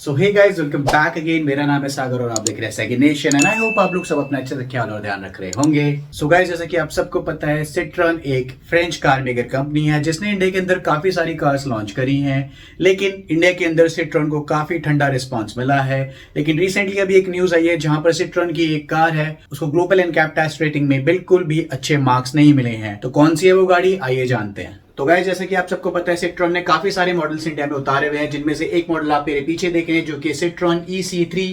सो hey guys, welcome back again. मेरा नाम है सागर और आप देख रहे हैं second nation and I hope आप लोग सब अपना अच्छे से ख्याल और ध्यान रख रहे होंगे। सो गाइस, जैसा कि आप सबको पता है, सिट्रॉन एक फ्रेंच कार मेकर कंपनी है जिसने इंडिया के अंदर काफी सारी कार्स लॉन्च करी हैं, लेकिन इंडिया के अंदर सिट्रॉन को काफी ठंडा रिस्पॉन्स मिला है। लेकिन रिसेंटली अभी एक न्यूज आई है जहां पर सिट्रॉन की एक कार है, उसको ग्लोबल एनकैप टेस्ट रेटिंग में बिल्कुल भी अच्छे मार्क्स नहीं मिले हैं। तो कौन सी है वो गाड़ी, आइए जानते हैं। तो गाइस, जैसे कि आप सबको पता है, सिट्रॉन ने काफी सारे मॉडल्स इंडिया में उतारे हुए हैं, जिनमें से एक मॉडल आप मेरे पीछे देख रहे हैं जो कि सिट्रॉन EC3।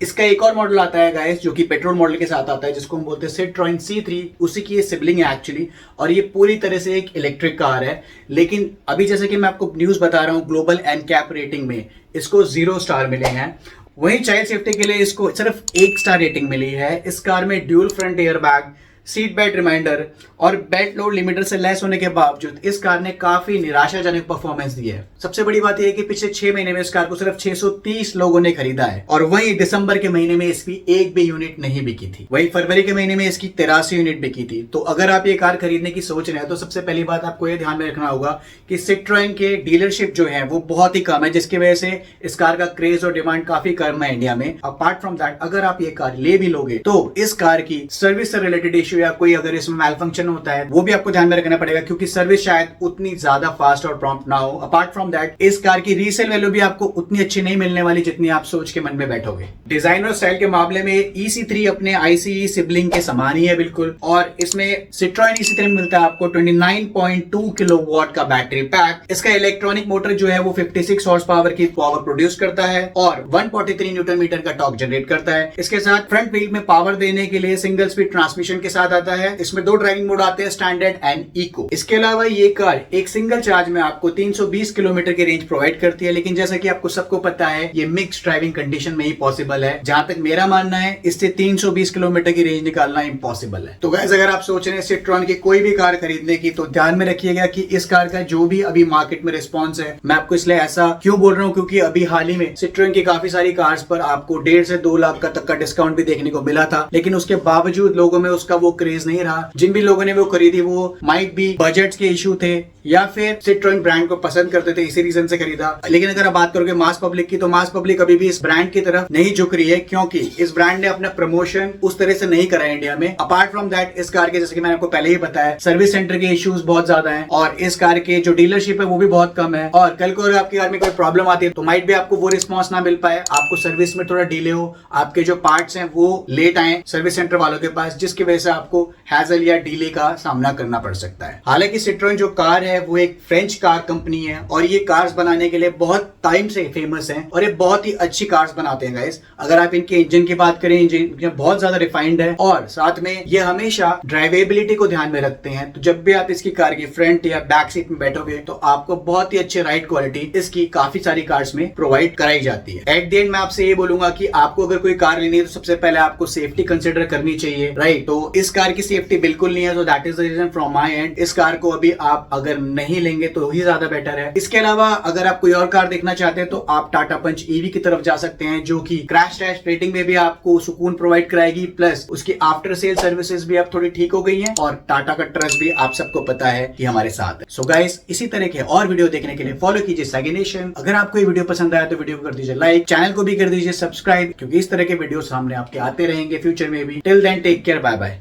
इसका एक और मॉडल आता है गाइस जो कि पेट्रोल मॉडल के साथ आता है, जिसको हम बोलते हैं सिट्रॉन C3। उसी की ये सिबलिंग है एक्चुअली, और ये पूरी तरह से एक इलेक्ट्रिक कार है। लेकिन अभी जैसे कि मैं आपको न्यूज बता रहा हूँ, ग्लोबल एनकैप रेटिंग में इसको 0 स्टार मिले हैं। वहीं चाइल्ड सेफ्टी के लिए इसको सिर्फ 1 स्टार रेटिंग मिली है। इस कार में dual front air bag, seat belt reminder और बेल्ट लोड लिमिटर से लेस होने के बावजूद इस कार ने काफी निराशाजनक परफॉर्मेंस दी है। सबसे बड़ी बात यह है कि पिछले 6 महीने में इस कार को सिर्फ 630 लोगों ने खरीदा है, और वहीं दिसंबर के महीने में इसकी एक भी यूनिट नहीं बिकी थी। वहीं फरवरी के महीने में इसकी 83 यूनिट बिकी थी। तो अगर आप ये कार खरीदने की सोच रहे हैं तो सबसे पहली बात आपको ये ध्यान में रखना होगा कि सिट्रॉन के डीलरशिप जो है वो बहुत ही कम है, जिसकी वजह से इस कार का क्रेज और डिमांड काफी कम है इंडिया में। अपार्ट फ्रॉम दैट, अगर आप ये कार ले भी लोगे तो इस कार की सर्विस से रिलेटेड इश्यू या कोई अगर इसमें मैल फंक्शन होता है वो भी आपको ध्यान में रखना पड़ेगा, क्योंकि सर्विस शायद उतनी ज्यादा फास्ट और प्रॉम्प्ट ना हो। अपार्ट फ्रॉम दैट, इस कार की रीसेल वैल्यू भी आपको उतनी अच्छी नहीं मिलने वाली जितनी आप सोच के मन में बैठोगे। डिजाइन और स्टाइल के मामले में EC3 अपने ICE सिबलिंग के समान ही है बिल्कुल, और इसमें सिट्रॉन EC3 में मिलता है आपको 29.2 किलोवाट का बैटरी पैक। इसका इलेक्ट्रॉनिक मोटर जो है वो 56 हॉर्स पावर की पावर प्रोड्यूस करता है और 143 न्यूटन मीटर का टॉर्क जनरेट करता है। इसके साथ फ्रंट व्हील में पावर देने के लिए सिंगल स्पीड ट्रांसमिशन के साथ आता है। इसमें 2 ड्राइविंग मोड आते हैं, स्टैंडर्ड एंड इको। इसके अलावा ये कार एक सिंगल चार्ज में आपको 320 किलोमीटर की रेंज प्रोवाइड करती है। लेकिन जैसा कि आपको सबको पता है, ये मिक्स ड्राइविंग कंडीशन में ही पॉसिबल है। जहां तक मेरा मानना है, इससे 320 किलोमीटर की रेंज निकालना इम्पॉसिबल है। तो गाइस, अगर आप सोच रहे हैं सिट्रॉन की कोई भी कार खरीदने की, तो ध्यान में रखिएगा कि इस कार का जो भी अभी मार्केट में रिस्पॉन्स है, मैं आपको इसलिए ऐसा क्यों बोल रहा हूँ क्योंकि अभी हाल ही में सिट्रॉन की काफी सारी कार्स पर आपको 1.5 से 2 लाख का तक का डिस्काउंट भी देखने को मिला था। लेकिन उसके बावजूद लोगों में उसका वो क्रेज नहीं रहा। जिन भी लोगों ने वो खरीदी वो माइट बी बजट के इशू थे या फिर सिट्रॉन ब्रांड को पसंद करते थे, इसी रीजन से खरीदा। लेकिन अगर आप बात करोगे मास पब्लिक की, तो मास पब्लिक अभी भी इस ब्रांड की तरफ नहीं झुक रही है, क्योंकि इस ब्रांड ने अपना प्रमोशन उस तरह से नहीं करा है इंडिया में। अपार्ट फ्रॉम दैट, इस कार के जैसे कि मैंने आपको पहले ही बताया, सर्विस सेंटर के इश्यूज बहुत ज्यादा हैं और इस कार के जो डीलरशिप है वो भी बहुत कम है। और कल को अगर आपकी कार में कोई प्रॉब्लम आती है तो माइट भी आपको वो रिस्पॉन्स ना मिल पाए, आपको सर्विस में थोड़ा डिले हो, आपके जो पार्ट्स हैं वो लेट आए सर्विस सेंटर वालों के पास, जिसकी वजह से आपको हैजल या डिले का सामना करना पड़ सकता है। हालांकि सिट्रॉन जो कार है वो एक फ्रेंच कार कंपनी है और ये कार्स बनाने के लिए बहुत टाइम से फेमस है और ये बहुत ही अच्छी कार्स बनाते हैं गाइस। अगर आप इनके इंजन की बात करें, इंजन बहुत ज्यादा रिफाइंड है और साथ में ये हमेशा ड्राइवेबिलिटी को ध्यान में रखते हैं। तो जब भी आप इसकी कार की फ्रंट या बैक सीट में बैठोगे तो आपको बहुत ही अच्छे राइड क्वालिटी इसकी काफी सारी कार्स में प्रोवाइड कराई जाती है। एट द एंड मैं आपसे ये बोलूंगा कि आपको अगर कोई कार लेनी है तो सबसे पहले आपको सेफ्टी कंसिडर करनी चाहिए, राइट। तो इस कार की सेफ्टी बिल्कुल नहीं है, तो that is the reason from my end इस कार को अभी आप अगर नहीं लेंगे तो ही ज्यादा बेटर है। इसके अलावा अगर आप कोई और कार देखना चाहते हैं तो आप टाटा पंच EV की तरफ जा सकते हैं, जो कि क्रैश टेस्ट रेटिंग में भी आपको सुकून प्रोवाइड कराएगी, प्लस उसकी आफ्टर सेल सर्विसेज भी अब थोड़ी ठीक हो गई हैं और टाटा का ट्रस्ट भी आप सबको पता है कि हमारे साथ है। सो गाइस, इसी तरह के और वीडियो देखने के लिए फॉलो कीजिए सेकंड नेशन। अगर आपको ये वीडियो पसंद आया तो वीडियो को कर दीजिए लाइक, चैनल को भी कर दीजिए सब्सक्राइब, क्योंकि इस तरह के वीडियो सामने आपके आते रहेंगे फ्यूचर में भी। Till then, take care, bye bye.